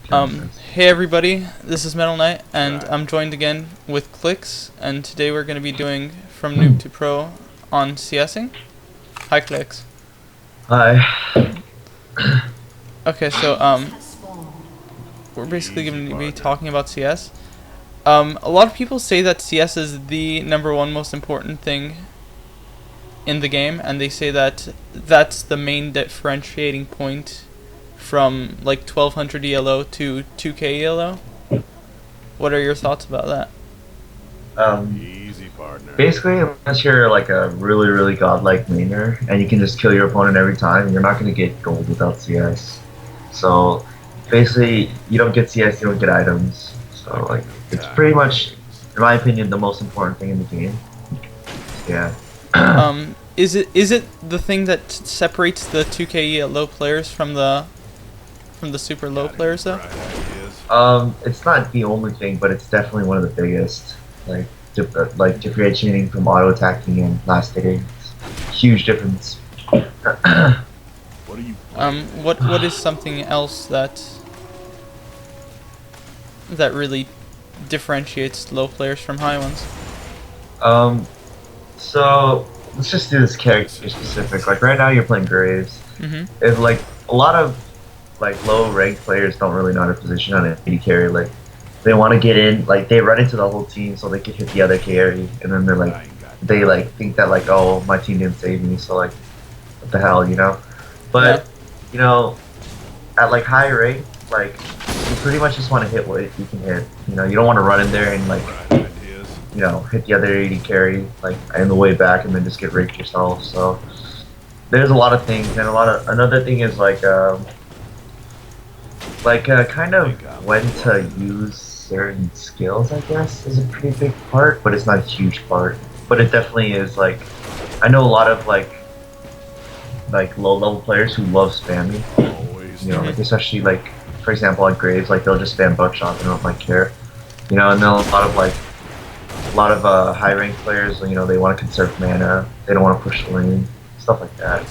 Hey everybody, this is Metal Knight, and I'm joined again with Clicks, and today we're going to be doing From Noob to Pro on CSing. Hi Clicks. Hi. Okay, so we're basically going to be talking about CS. A lot of people say that CS is the #1 most important thing in the game, and they say that that's the main differentiating point from like 1200 ELO to 2K ELO. What are your thoughts about that? Easy partner. Basically, unless you're like a really, really godlike laner and you can just kill your opponent every time, you're not going to get gold without CS. So basically, you don't get CS, you don't get items. So like, it's pretty much, in my opinion, the most important thing in the game. Yeah. Is it the thing that separates the 2K low players from the super low players though? It's not the only thing, but it's definitely one of the biggest. Like differentiating from auto attacking and last hitting, huge difference. What is something else that really differentiates low players from high ones? So let's just do this character specific. Like right now, you're playing Graves. If like a lot of like low ranked players don't really know how to position on an AD carry, like they want to get in, like they run into the whole team so they can hit the other carry, and then they're like, they like think that like, oh, my team didn't save me, so like, what the hell, you know? But you know, at like high rate, like you pretty much just want to hit what you can hit. You know, you don't want to run in there and like, you know, hit the other AD carry like in the way back and then just get raped yourself. So there's a lot of things, and another thing is like kind of when to use certain skills, I guess, is a pretty big part, but it's not a huge part. But it definitely is, like, I know a lot of like low level players who love spamming. You know, like especially like for example on Graves, like they'll just spam buckshot, they don't like care. You know, and then a lot of high ranked players, you know, they want to conserve mana, they don't want to push the lane, stuff like that.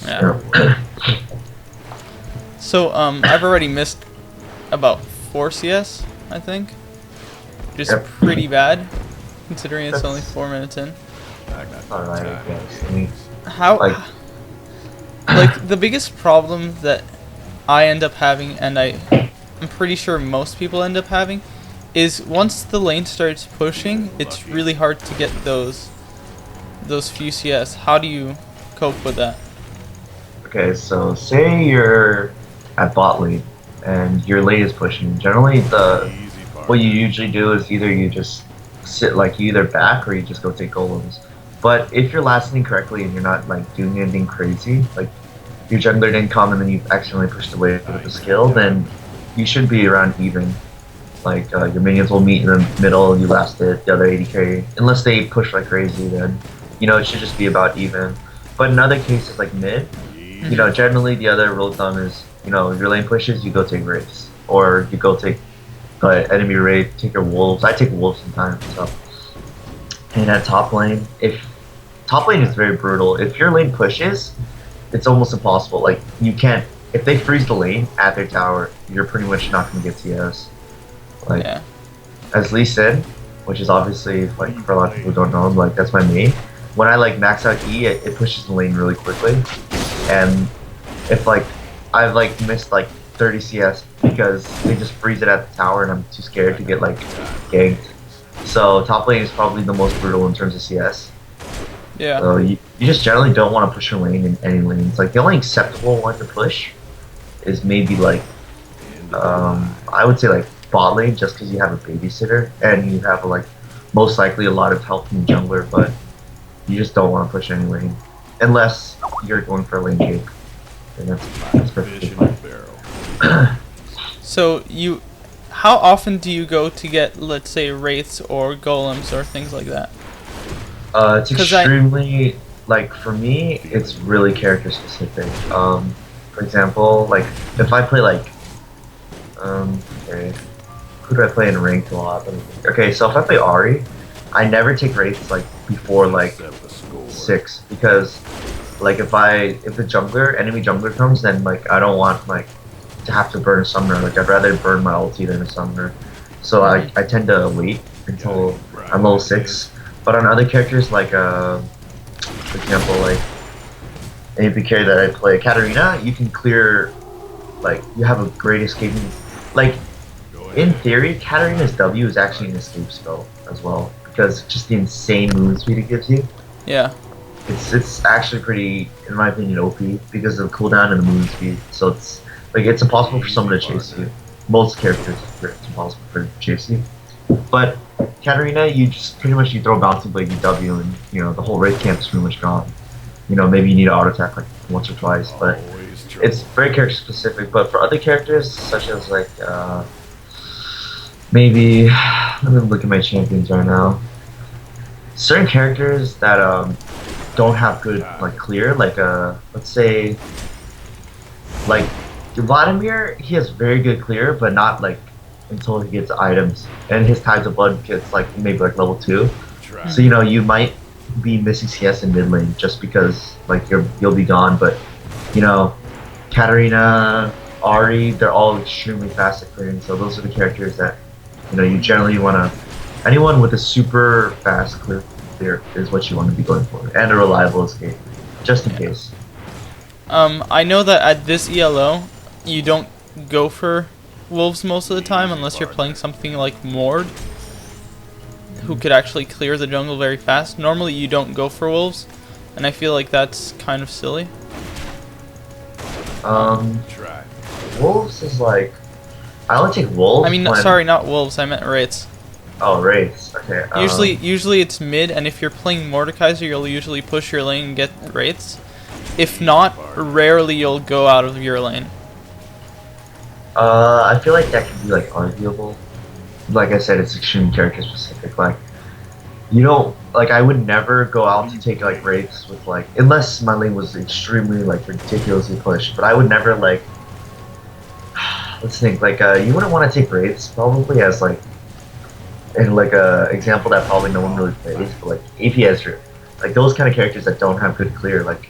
Yeah. So I've already missed about 4 CS, I think. Just pretty bad, considering it's only 4 minutes in. Alright, I guess. I mean, how like the biggest problem that I end up having, and I'm pretty sure most people end up having, is once the lane starts pushing, it's really hard to get those few CS. How do you cope with that? Okay, so say you're at bot lane and your lane is pushing. Generally, what you usually do is either you just sit, like you either back or you just go take golems. But if you're lasting correctly and you're not like doing anything crazy, like your jungler didn't come and then you've accidentally pushed away with the skill, then you should be around even. Like your minions will meet in the middle, you last it, the other AD carry. Unless they push like crazy, then you know it should just be about even. But in other cases like mid, you know, generally the other rule of thumb is, you know, if your lane pushes, you go take Wraiths. Or you go take enemy Wraith, take your wolves. I take wolves sometimes, so. And at top lane, top lane is very brutal. If your lane pushes, it's almost impossible. Like, you can't, if they freeze the lane at their tower, you're pretty much not going to get CS. Like, as Lee said, which is obviously, like, for a lot of people who don't know, like, that's my main. When I, like, max out E, it pushes the lane really quickly. And if, like, I've, like, missed, like, 30 CS because they just freeze it at the tower and I'm too scared to get, like, ganked. So, top lane is probably the most brutal in terms of CS. Yeah. So, you just generally don't want to push your lane in any lanes. Like, the only acceptable one to push is maybe, like, I would say, like, bot lane, just because you have a babysitter and you have, like, most likely a lot of help from the jungler, but you just don't want to push any lane. Unless you're going for a lane gank. And that's perfectly fine. So how often do you go to get, let's say, wraiths or golems or things like that? It's extremely, like, for me, it's really character specific. For example, like, if I play, like, okay, who do I play in ranked a lot? Okay, so if I play Ari, I never take wraiths, like, before, like, 6, because, like, if the enemy jungler comes, then, like, I don't want, like, to to have to burn a summoner. Like I'd rather burn my ulti than a summoner. So I tend to wait until I'm level 6. But on other characters like for example like an AP carry that I play, Katarina, you can clear, like you have a great escaping, like in theory Katarina's W is actually an escape spell as well because just the insane movement speed it gives you. Yeah. It's actually pretty, in my opinion, OP because of the cooldown and the movement speed. So it's impossible for someone to chase you. Most characters it's impossible for to chase you. But Katarina, you just pretty much you throw bouncing blade, you W, and the whole raid camp is pretty much gone. Maybe you need to auto attack like once or twice, but it's very character specific. But for other characters, such as like maybe let me look at my champions right now. Certain characters that don't have good like clear, like let's say like Vladimir, he has very good clear, but not like until he gets items, and his Tides of Blood gets like maybe like level 2. So you might be missing CS in mid lane just because like you'll be gone. But Katarina, Ari, they're all extremely fast at clearing. So those are the characters that you generally want to. Anyone with a super fast clear is what you want to be going for, and a reliable escape, just in case. I know that at this ELO, you don't go for wolves most of the time unless you're playing something like Mord, who could actually clear the jungle very fast. Normally you don't go for wolves, and I feel like that's kind of silly. Wolves is like, I only take wolves. I mean, sorry, not wolves. I meant wraiths. Oh, wraiths. Okay. Usually it's mid, and if you're playing Mordekaiser, you'll usually push your lane and get wraiths. If not, rarely you'll go out of your lane. I feel like that can be like arguable. Like I said, it's extremely character specific. Like I would never go out to take like wraiths with like, unless my lane was extremely like ridiculously pushed. But I would never like. Let's think. Like you wouldn't want to take wraiths probably as like. And like a example that probably no one really plays, but like AP Ezreal, like those kind of characters that don't have good clear, like,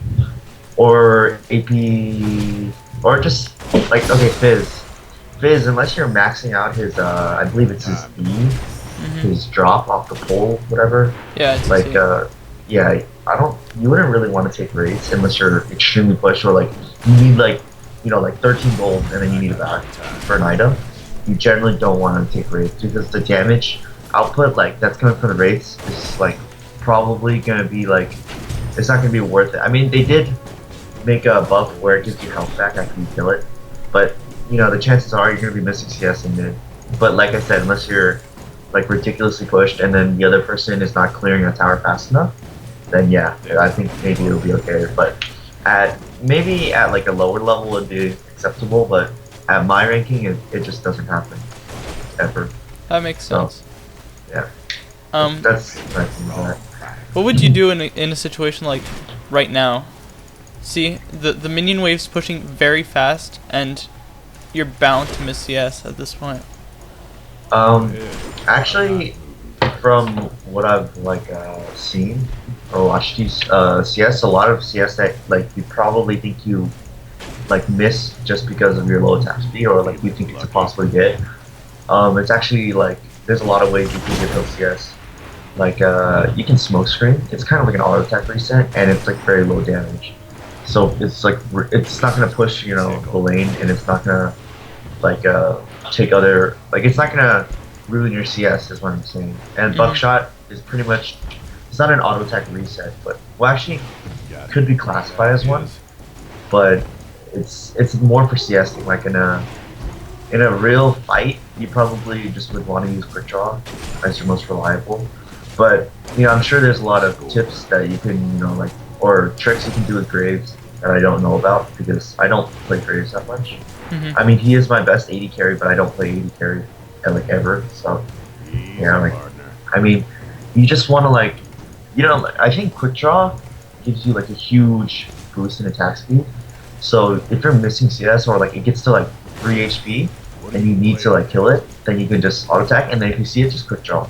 or AP, or just like Fizz, unless you're maxing out his, I believe it's his E, his drop off the pole, whatever. Yeah. It's like yeah, you wouldn't really want to take raids unless you're extremely pushed or like you need like like 13 gold and then you need it back for an item. You generally don't want to take raids because the damage output like that's coming from the raids is like probably gonna be like it's not gonna be worth it. I mean, they did make a buff where it gives you health back after you kill it, but the chances are you're gonna be missing CS in mid. But like I said, unless you're like ridiculously pushed and then the other person is not clearing a tower fast enough, then yeah, I think maybe it'll be okay. But maybe at like a lower level it'd be acceptable, but at my ranking it just doesn't happen ever. That makes sense. Yeah. That's my thing with that. What would you do in a situation like right now? See, the minion wave's pushing very fast, and you're bound to miss CS at this point. Actually, from what I've like seen or watched CS, a lot of CS that like you probably think you like miss just because of your low attack speed or like you think it's impossible to get. It's actually like there's a lot of ways you can get those CS. Like you can smoke screen. It's kind of like an auto attack reset, and it's like very low damage. So it's like it's not gonna push the lane, and it's not gonna like take other like it's not gonna ruin your CS is what I'm saying. And buckshot is pretty much it's not an auto attack reset, but well actually could be classified as one, but it's more for CS. Like in a real fight, you probably just would want to use quick draw as your most reliable. But I'm sure there's a lot of tips that you can like or tricks you can do with Graves that I don't know about because I don't play Graves that much. I mean, he is my best AD carry, but I don't play AD carry like ever. So yeah, like I mean, you just want to like I think quick draw gives you like a huge boost in attack speed. So if you're missing CS or like it gets to like 3 HP and you need to like kill it, then you can just auto attack, and then if you see it, just quick draw.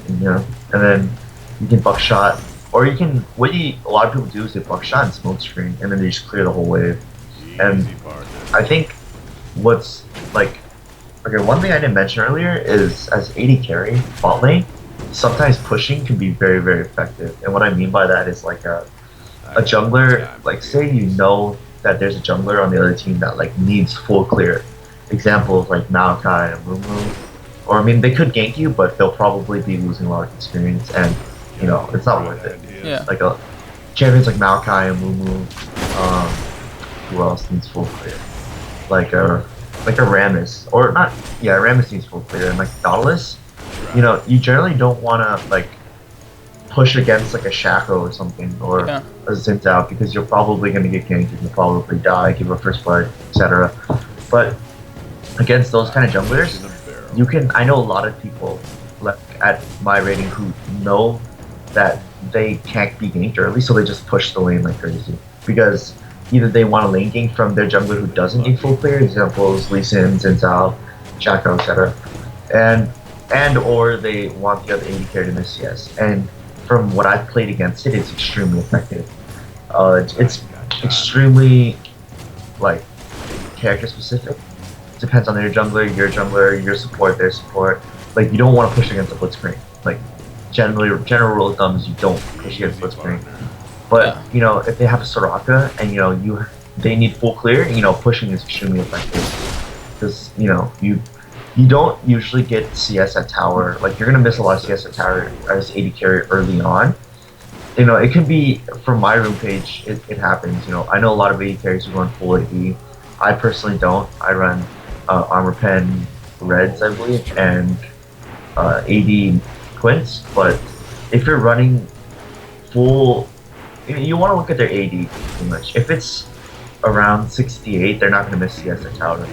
And then you can buckshot, or you can a lot of people do is they buckshot and smoke screen, and then they just clear the whole wave. And I think what's like, okay, one thing I didn't mention earlier is as AD carry bot lane, sometimes pushing can be very, very effective. And what I mean by that is like a jungler, like say you know that there's a jungler on the other team that like needs full clear. Examples like Maokai and Mumu. Or I mean they could gank you, but they'll probably be losing a lot of experience and you know, it's not worth it. Yeah. Like a champions like Maokai and Mumu, who else needs full clear? Like a Rammus. Or not yeah, Rammus needs full clear and like Nautilus, you know, you generally don't wanna like push against like a Shaco or something or a Zinzao because you're probably going to get ganked and you'll probably die, give a first blood, etc. But against those kind of junglers, you can. I know a lot of people like at my rating who know that they can't be ganked early, so they just push the lane like crazy because either they want a lane gank from their jungler who doesn't need full clear, examples Lee Sin, Zinzao, Shaco, etc. And or they want the other AD carry to miss CS and from what I've played against it, it's extremely effective. It's extremely like character specific. Depends on your jungler, your support, their support. Like you don't want to push against a blitzcrank. Like general rule of thumb is you don't push against blitzcrank. But you know if they have a Soraka and you know they need full clear, you know pushing is extremely effective because you know you don't usually get CS at tower. Like you're gonna miss a lot of CS at tower as AD carry early on. You know, it can be from my room page. It happens. You know, I know a lot of AD carries who run full AD. I personally don't. I run armor pen reds, I believe, and AD quints. But if you're running full, you want to look at their AD pretty much. If it's around 68, they're not gonna miss CS at tower.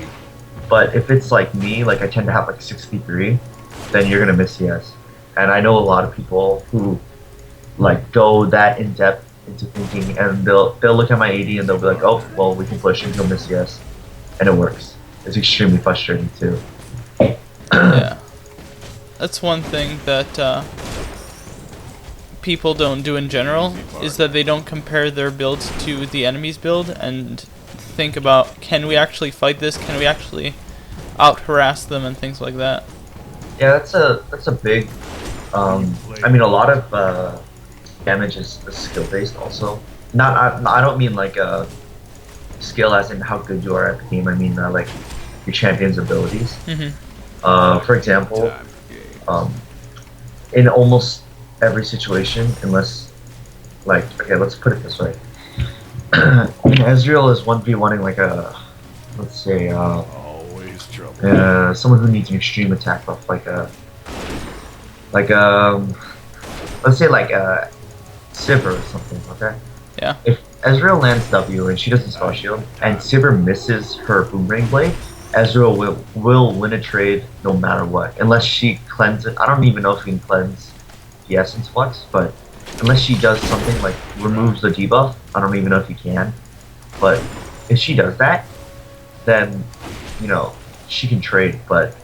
But if it's like me, like I tend to have like 63, then you're gonna miss CS. And I know a lot of people who like go that in depth into thinking, and they'll look at my AD and they'll be like, oh, well, we can push him, he'll miss CS, and it works. It's extremely frustrating too. Yeah, that's one thing that people don't do in general is that they don't compare their builds to the enemy's build and think about, can we actually fight this? Can we actually out harass them and things like that? Yeah, that's a big. I mean, a lot of damage is skill based. Also, I don't mean like skill as in how good you are at the game. I mean like your champion's abilities. For example, in almost every situation, unless like okay, let's put it this way. Ezreal is 1v1ing like a, let's say, someone who needs an extreme attack buff, let's say like a Sivir or something, okay? Yeah. If Ezreal lands W and she doesn't spell shield, and Sivir misses her boomerang blade, Ezreal will win a trade no matter what, unless she cleanses. I don't even know if you can cleanse the Essence Flux, but unless she does something like removes the debuff, I don't even know if you can. But if she does that, then you know she can trade. But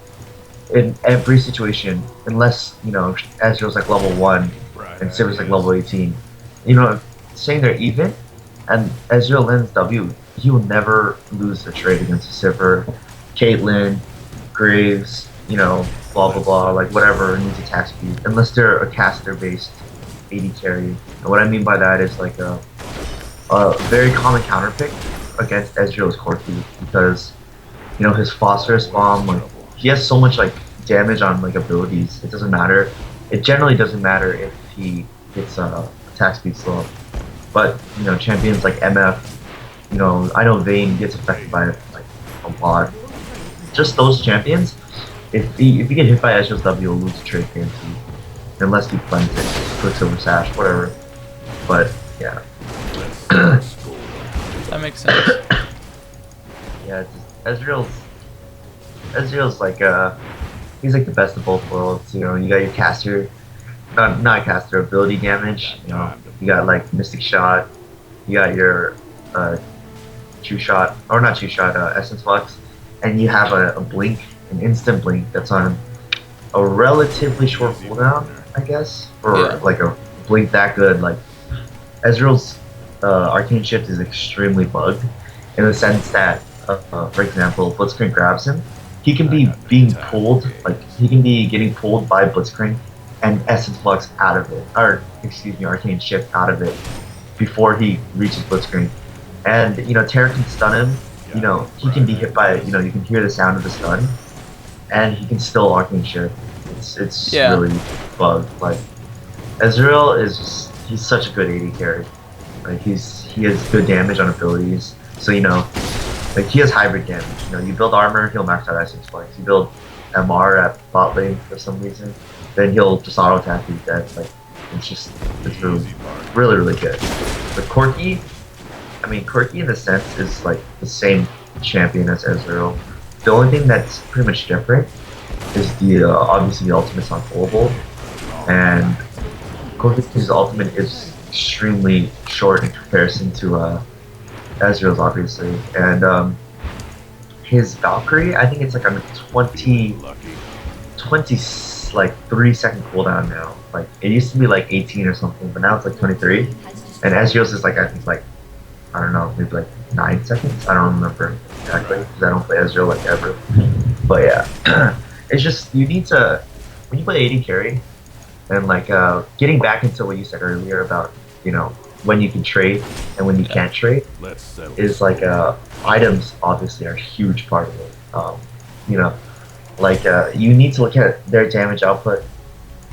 in every situation, unless you know Ezreal's like level 1 and Sivir's like level 18, you know, saying they're even, and Ezreal lands W, he will never lose a trade against a Sivir, Caitlyn, Graves, you know, blah blah blah, like whatever needs attack speed, unless they're a caster based AD carry. And what I mean by that is like a very common counter pick against Ezreal's Corki because you know his phosphorus bomb, like he has so much like damage on like abilities. It doesn't matter. It generally doesn't matter if he gets attack speed slow. But you know champions like MF, you know I know Vayne gets affected by it like a lot. Just those champions, if you get hit by Ezreal's W, you'll lose a trade guarantee. Unless he cleanses it, Quicksilver Sash, whatever. But yeah. That makes sense. Yeah, Ezreal's like he's like the best of both worlds. You know, you got your caster, not caster ability damage. You know, you got like Mystic Shot. You got your True Shot, or not True Shot, Essence Flux, and you have a blink, an instant blink that's on a relatively short cooldown, I guess, or like a blink that good. Like Ezreal's Arcane Shift is extremely bugged in the sense that for example, Blitzcrank grabs him, he can be being pulled, like he can be getting pulled by Blitzcrank and Essence Flux out of it, or excuse me, Arcane Shift out of it before he reaches Blitzcrank. And Terra can stun him. He can be hit by you can hear the sound of the stun, and he can still Arcane Shift. It's Yeah. really bugged. Like Ezreal is he's such a good AD carry. Like he has good damage on abilities. So like he has hybrid damage. You build armor, he'll max out Essence Flanks. You build MR at bot lane for some reason, then he'll just auto attack you dead. Like it's really good. But Corki, I mean Corki in a sense is like the same champion as Ezreal. The only thing that's pretty much different is the obviously the ultimate's unfoldable, and Corki's ultimate is extremely short in comparison to Ezreal's obviously, and his Valkyrie, I think it's like on 20 like 3-second cooldown now. Like it used to be like 18 or something, but now it's like 23. And Ezreal's is like I think like I don't know, maybe like 9 seconds. I don't remember exactly because I don't play Ezreal like ever. But yeah, it's just you need to when you play AD carry and like getting back into what you said earlier about when you can trade and when you can't trade is like items obviously are a huge part of it. Like you need to look at their damage output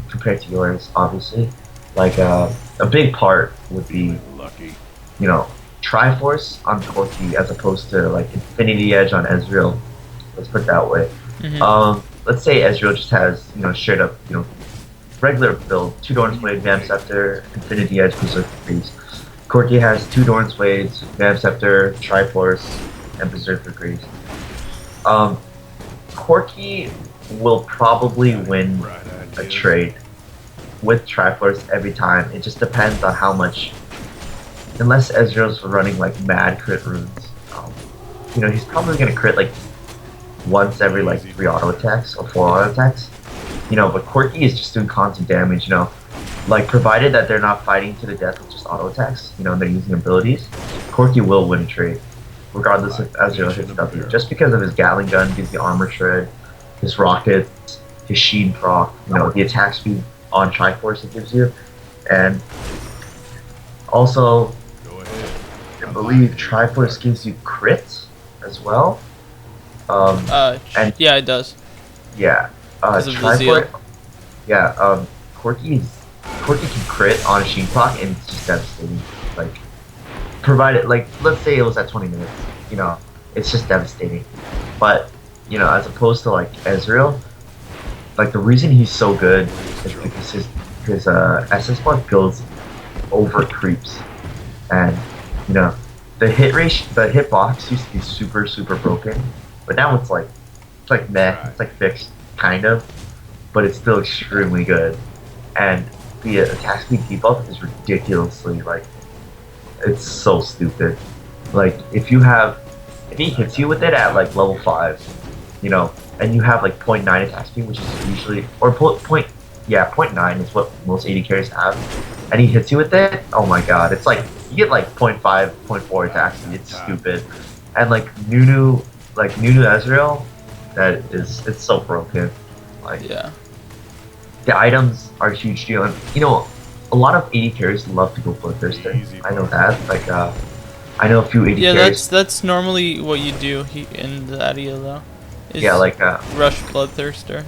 compared to yours obviously. Like a big part would be Triforce on Corki as opposed to like Infinity Edge on Ezreal. Let's put it that way. Let's say Ezreal just has straight up regular build, 2 Doran's Blade, Vam Scepter, Infinity Edge, Berserker Greaves. Corki has 2 Doran's Blades, Vam Scepter, Triforce, and Berserker Greaves. Corki will probably win a trade with Triforce every time. It just depends on how much. Unless Ezreal's running like mad crit runes, he's probably gonna crit like once every like 3 auto attacks or 4 auto attacks. But Corki is just doing constant damage. Like provided that they're not fighting to the death with just auto attacks. They're using abilities. Corki will win a trade, regardless if Ezreal hits W, just because of his Gatling gun, gives the armor shred, his rockets, his Sheen proc, the attack speed on Triforce it gives you, and also I believe Triforce gives you crits as well. And yeah, it does. Yeah. Triforce. Yeah. Corki can crit on a Sheen proc and it's just devastating. Like, provided like let's say it was at 20 minutes, it's just devastating. But as opposed to like Ezreal, like the reason he's so good is because his essence block goes over creeps, and the hitbox used to be super broken, but now it's like meh, it's like fixed kind of, but it's still extremely good, and the attack speed debuff is ridiculously like it's so stupid. Like if he hits you with it at like level 5, and you have like 0.9 attack speed, which is usually or 0.9 is what most AD carries have, and he hits you with it, oh my god, it's like you get like 0.5, 0.4 attack speed. It's stupid. And like Nunu Ezreal, it's so broken. Like yeah, the items are a huge deal, and a lot of AD carries love to go Bloodthirster. I know that. Like I know a few AD carries. That's normally what you do in the ADIA though. Yeah, like rush Bloodthirster.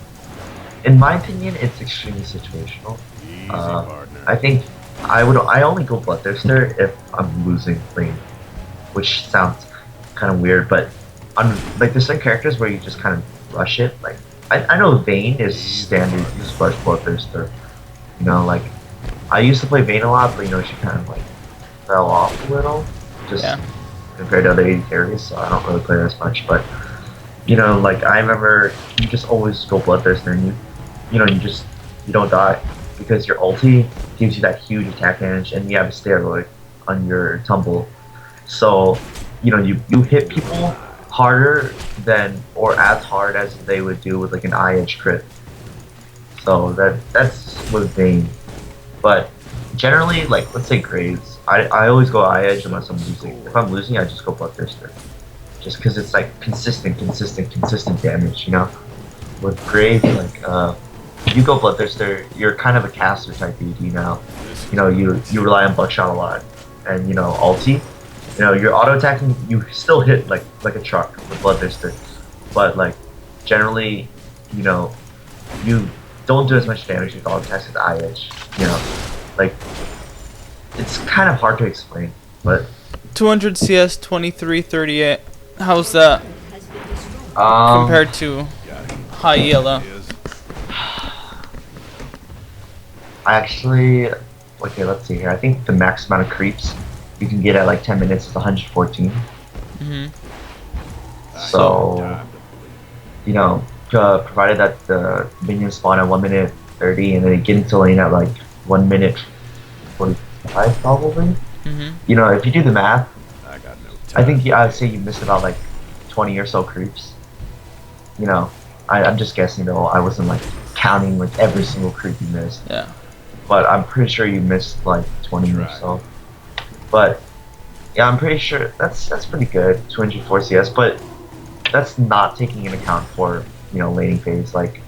In my opinion, it's extremely situational. I think I only go Bloodthirster if I'm losing lane, which sounds kind of weird, but like there's some characters where you just kind of rush it. Like I know Vayne is standard, you just rush Bloodthirster. Like I used to play Vayne a lot, but she kind of like fell off a little, just compared to other AD carries, so I don't really play her as much. But like I remember you just always go Bloodthirster, and you don't die because your ulti gives you that huge attack damage, and you have a steroid on your tumble. So you hit people harder than or as hard as they would do with like an eye edge crit. So that's with Vayne. But generally, like let's say Graves, I always go eye edge unless I'm losing. If I'm losing, I just go Bloodthirster. just because it's like consistent damage. You know, with Grave, like you go Bloodthirster, you're kind of a caster type AD now. You know, you rely on Buckshot a lot, and you know ulti. You know, you're auto attacking. You still hit like a truck with Bloodthirster, but like generally, you know, you don't do as much damage with auto attacks as IH. You know, like it's kind of hard to explain, but 200 CS, 2338. How's that compared to high ELO? I actually, okay, let's see here. I think the max amount of creeps you can get at like 10 minutes is 114. So, you know, provided that the minions spawn at 1 minute 30 and then they get into lane at like 1 minute 45 probably. You know, if you do the math, I think I'd say you missed about like 20 or so creeps. You know, I'm just guessing though. I wasn't like counting like every single creep you missed. Yeah. But I'm pretty sure you missed like 20 or so. But yeah, I'm pretty sure that's pretty good. 204 CS, but that's not taking into account for, you know, laning phase. Like,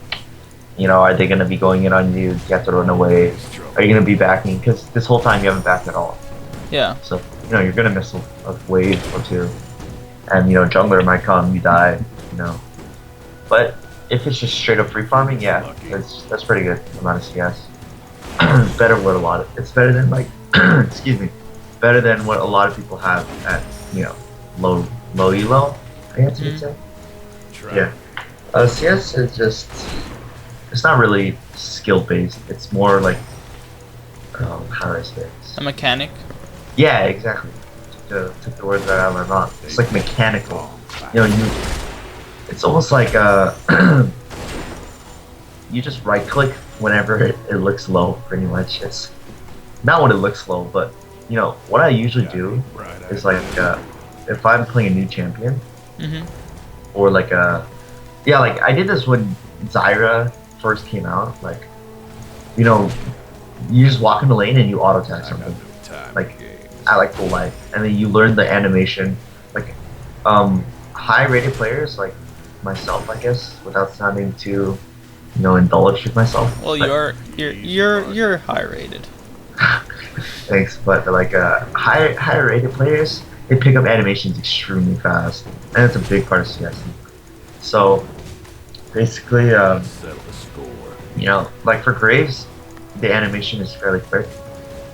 you know, are they gonna be going in on you? You have to run away. Are you gonna be backing? Because this whole time you haven't backed at all. Yeah. So you know you're gonna miss a wave or two, and you know jungler might come, you die. You know, but if it's just straight up free farming, yeah, that's pretty good amount of CS. Better what a lot of, it's better than like excuse me, better than what a lot of people have at, you know, low elo, I guess you could say. Yeah. CS is just, it's not really skill based. It's more like how do I say this? A mechanic. Yeah, exactly. Took the words right out of my mouth. It's like mechanical. You know, it's almost like you just right click whenever it looks low, pretty much. It's not when it looks low, but you know what I usually do is like if I'm playing a new champion, or like yeah, like I did this when Zyra first came out. Like, you know, you just walk in the lane and you auto attack something, like at like full life, and then you learn the animation. Like high rated players like myself, I guess, without sounding too, you know, indulged with myself. Well, you're high rated. Thanks, but like higher rated players, they pick up animations extremely fast, and it's a big part of CS. So basically, you know, like for Graves, the animation is fairly quick,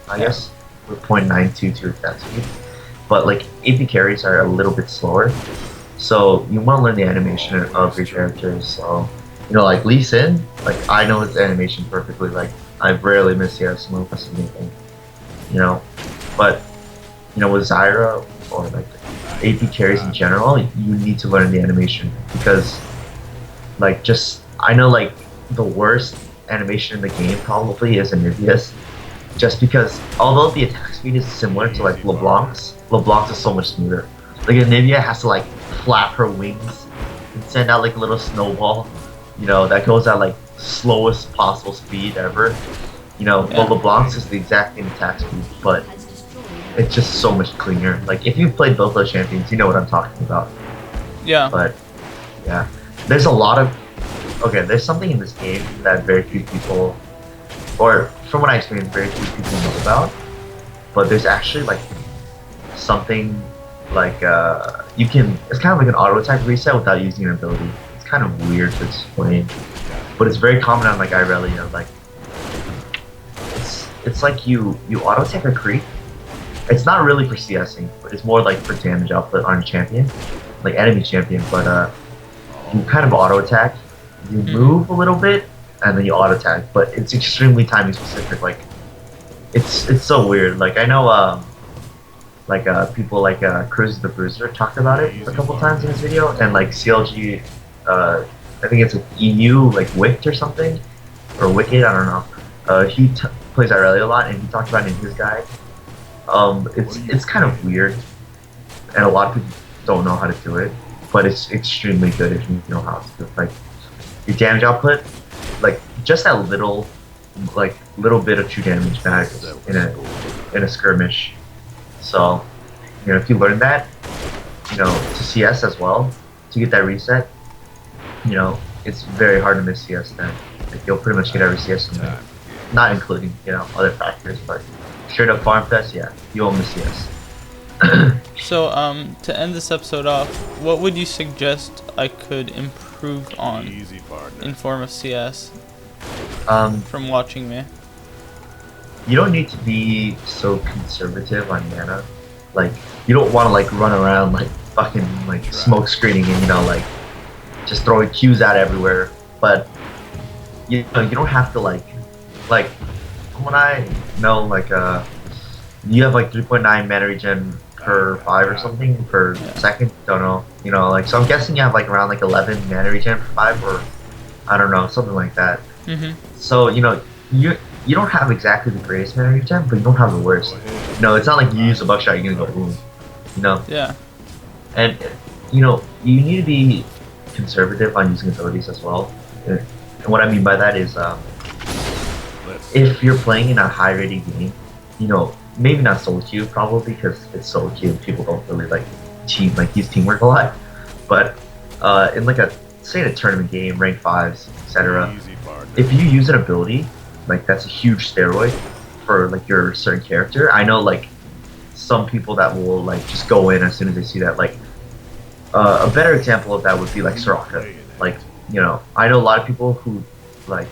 I guess, with 0.922 attack speed. But like AP carries are a little bit slower, so you want to learn the animation of your characters. So, you know, like Lee Sin, like I know his animation perfectly. Like I rarely miss CS move or anything, you know. But you know, with Zyra or like AP carries in general, you need to learn the animation because, like, just I know like the worst animation in the game probably is Anivia's, just because although the attack speed is similar to like LeBlanc's is so much smoother. Like Anivia has to like flap her wings and send out like a little snowball, you know, that goes at like slowest possible speed ever. You know, well, LeBlanc's is the exact same attack speed, but it's just so much cleaner. Like if you've played both those champions, you know what I'm talking about. Yeah. But yeah, there's a lot of there's something in this game that very few people, or from what I experienced, very few people know about. But there's actually like something like you can. It's kind of like an auto attack reset without using an ability. It's kind of weird to explain, but it's very common on like Irelia. Like it's like you auto attack a creep. It's not really for CSing, but it's more like for damage output on a champion, like enemy champion. But you kind of auto attack. You move a little bit, and then you auto attack, but it's extremely timing specific. Like, it's so weird. Like I know, people like Cruz the Bruiser talked about it a couple times in his video, and like CLG, I think it's an EU like Wicked or something, or Wicked. I don't know. He plays Irelia a lot, and he talked about it in his guide. It's kind of weird, and a lot of people don't know how to do it, but it's extremely good if you know how to do it. Like your damage output, like just that little bit of true damage matters in a skirmish. So, you know, if you learn that, you know, to CS as well, to get that reset, you know, it's very hard to miss CS then. Like, you'll pretty much get every CS in there. Not including, you know, other factors, but straight up Farm Fest, yeah, you won't miss CS. So, to end this episode off, what would you suggest I could improve on in form of CS from watching me? You don't need to be so conservative on mana. Like, you don't want to like run around like fucking like smoke screening and, you know, like just throwing Qs out everywhere. But you know, you don't have to like from what I know, like you have like 3.9 mana regen per 5 or something per second. Don't know. You know, like, so I'm guessing you have like around like 11 mana regen per 5, or I don't know, something like that. So, you know, you don't have exactly the greatest mana regen, but you don't have the worst. No, it's not like you use a buckshot, you're gonna go boom. You know? Yeah. And, you know, you need to be conservative on using abilities as well. And what I mean by that is, if you're playing in a high rated game, you know, maybe not solo queue probably, because it's solo queue, people don't really like use teamwork a lot. But in like say in a tournament game, rank 5s, etc., if you use an ability, like that's a huge steroid for like your certain character. I know like some people that will like just go in as soon as they see that. Like a better example of that would be like Soraka. Like, you know, I know a lot of people who like,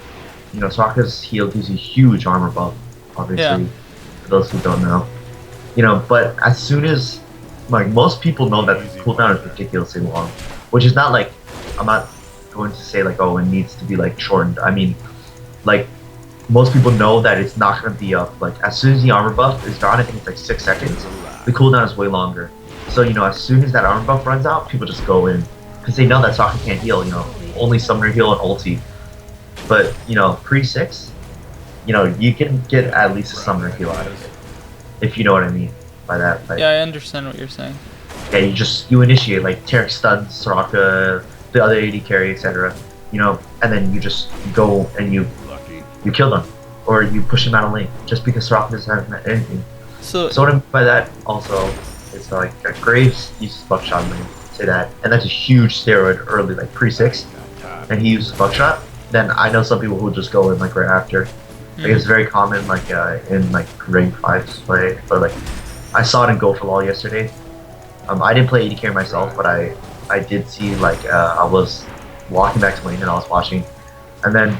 you know, Soraka's heal gives you huge armor buff, obviously, for those who don't know. You know, but as soon as, like, most people know that the cooldown is ridiculously long, which is not like, I'm not going to say like, oh, it needs to be like shortened. I mean, like, most people know that it's not going to be up. Like, as soon as the armor buff is gone, I think it's like 6 seconds, the cooldown is way longer. So, you know, as soon as that armor buff runs out, people just go in, because they know that Soraka can't heal, you know, only summoner heal and ulti. But, you know, pre-6, you know, you can get at least a summoner heal out of it, if you know what I mean by that. Like, Yeah, I understand what you're saying. yeah, you initiate, like, Taric stuns, Soraka, the other AD carry, etc., you know, and then you just go and you kill them, or you push them out of lane, just because Soraka doesn't have anything. So what I mean by that, also, is like, Graves uses buckshot in lane, say that, and that's a huge steroid early, like, pre-6, and he uses buckshot. Then I know some people who just go in like right after. Like, it's very common like in like rank 5 play, but like I saw it in Go for LOL yesterday. I didn't play AD carry myself, but I did see like I was walking back to lane and I was watching, and then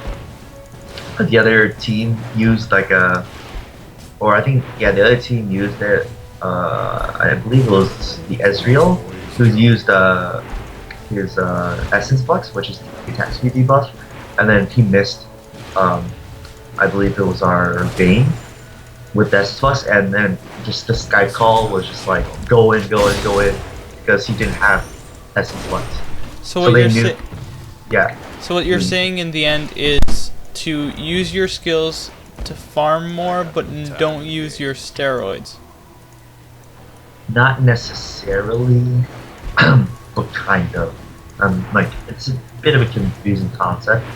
the other team used like or I think the other team used it. I believe it was the Ezreal who used his Essence Flux, which is the attack speed debuff. And then he missed, I believe it was our Vayne with Essence Flux, and then just the Skype call was just like, go in, because he didn't have Essence Flux. So what you're saying, yeah. So what you're saying in the end is to use your skills to farm more, but don't use your steroids. Not necessarily, but kind of. Like, it's a bit of a confusing concept.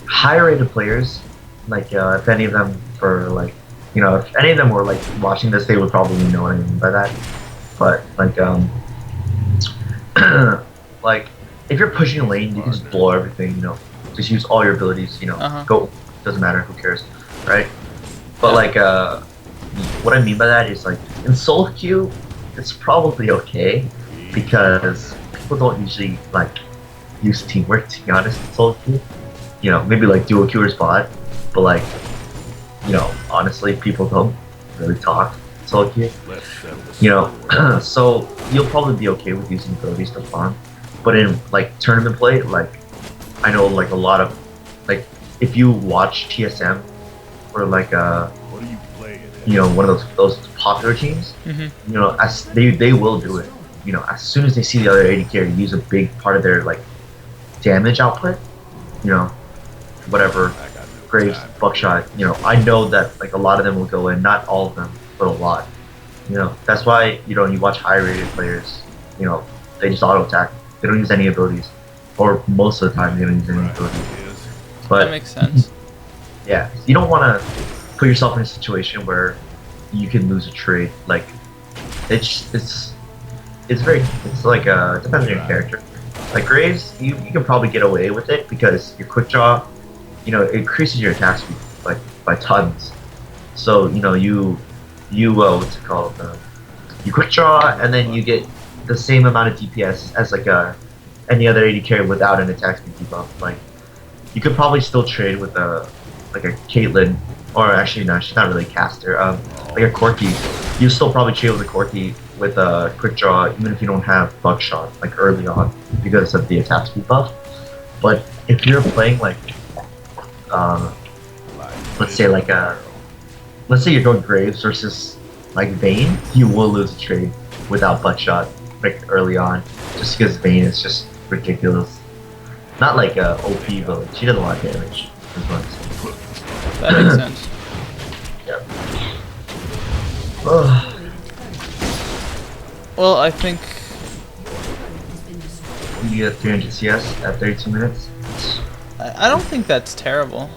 Higher rated players, like if any of them for like, you know, if any of them were like watching this, they would probably know what I mean by that. But like like if you're pushing a lane, you can just blow everything, you know, just use all your abilities, you know, go, doesn't matter, who cares, right? But like what I mean by that is like in solo queue, it's probably okay, because people don't usually like use teamwork, to be honest, in solo queue. You know, maybe like duo queue or spot, but like, you know, honestly, people don't really talk in solo queue. You know, so you'll probably be okay with using abilities to farm. But in like tournament play, like I know like a lot of like if you watch TSM or like you know, one of those popular teams, you know, as they will do it. You know, as soon as they see the other AD carry use a big part of their like damage output, you know, whatever, Graves, buckshot, you know, I know that like a lot of them will go in, not all of them, but a lot. You know, that's why, you know, you watch high rated players, you know, they just auto attack. They don't use any abilities, or most of the time they don't use any abilities. But that makes sense. Yeah, you don't want to put yourself in a situation where you can lose a trade. Like, it's very it's like depends on your character. Like Graves, you can probably get away with it because your quick draw, it increases your attack speed like by tons. So you what's it called? You quick draw and then you get the same amount of DPS as like any other AD carry without an attack speed debuff. Like you could probably still trade with a Caitlyn, or actually no, she's not really a caster. Like a Corki, you still probably trade with a Corki with a quick draw, even if you don't have buckshot like early on because of the attack speed buff. But if you're playing like, let's say you're going Graves versus like Vayne, you will lose a trade without buckshot like early on, just because Vayne is just ridiculous. Not like OP, but like, she does a lot of damage. Is what I'm saying. That makes sense. Yep. Well, I think you get 300 CS at 32 minutes. I don't think that's terrible.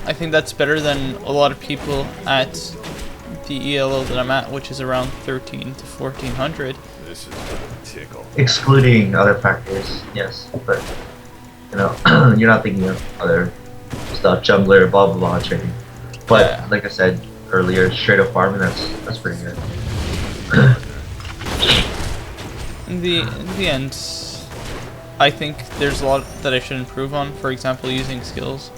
I think that's better than a lot of people at the ELO that I'm at, which is around 13 to 1400. This is gonna tickle. Excluding other factors, yes, but you're not thinking of other stuff, jungler, blah blah blah trading. But yeah. Like I said earlier, straight up farming, that's pretty good. In the end, I think there's a lot that I should improve on. For example, using skills.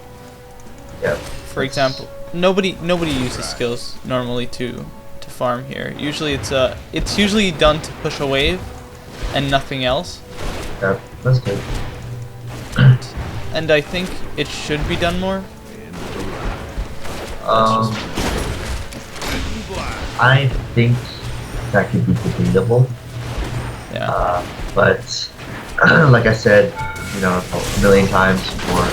Yeah. For example, nobody uses skills normally to farm here. Usually it's usually done to push a wave and nothing else. Yeah, that's good. And I think it should be done more. I think that could be debatable. Yeah. But like I said, a million times before,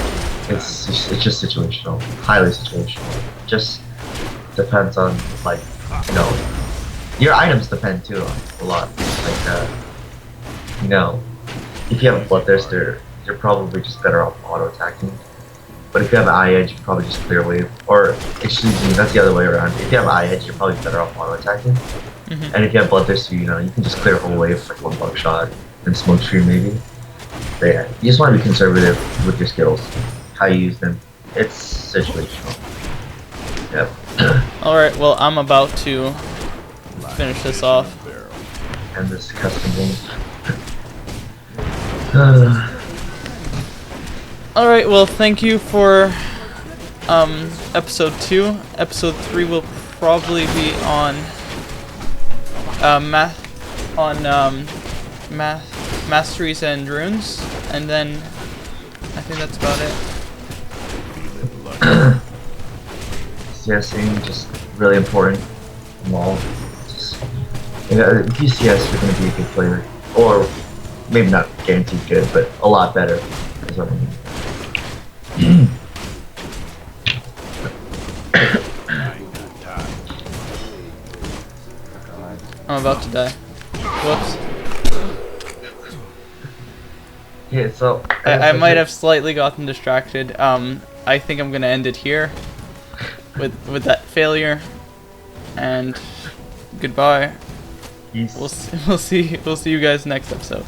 it's just situational, highly situational. Just depends on your items depend too a lot. Like if you have a Bloodthirster, you're probably just better off auto attacking. But if you have Eye Edge, you can probably just clear wave. Or excuse me, that's the other way around. If you have Eye Edge, you're probably better off auto attacking. Mm-hmm. And if you have Bloodthirster, you can just clear a whole wave with like one buckshot and smoke screen maybe. But yeah, you just want to be conservative with your skills, how you use them. It's situational. Yep. Alright, well, I'm about to finish this off. And this custom game. Alright, well, thank you for episode 2. Episode 3 will probably be on masteries and runes, and then I think that's about it. CSing just really important. Well, if you CS, you're going to be a good player, or maybe not guaranteed good, but a lot better. Is what I mean. I'm about to die. Whoops. Yeah, so I might have slightly gotten distracted. I think I'm gonna end it here with that failure, and goodbye. Peace. We'll see you guys next episode.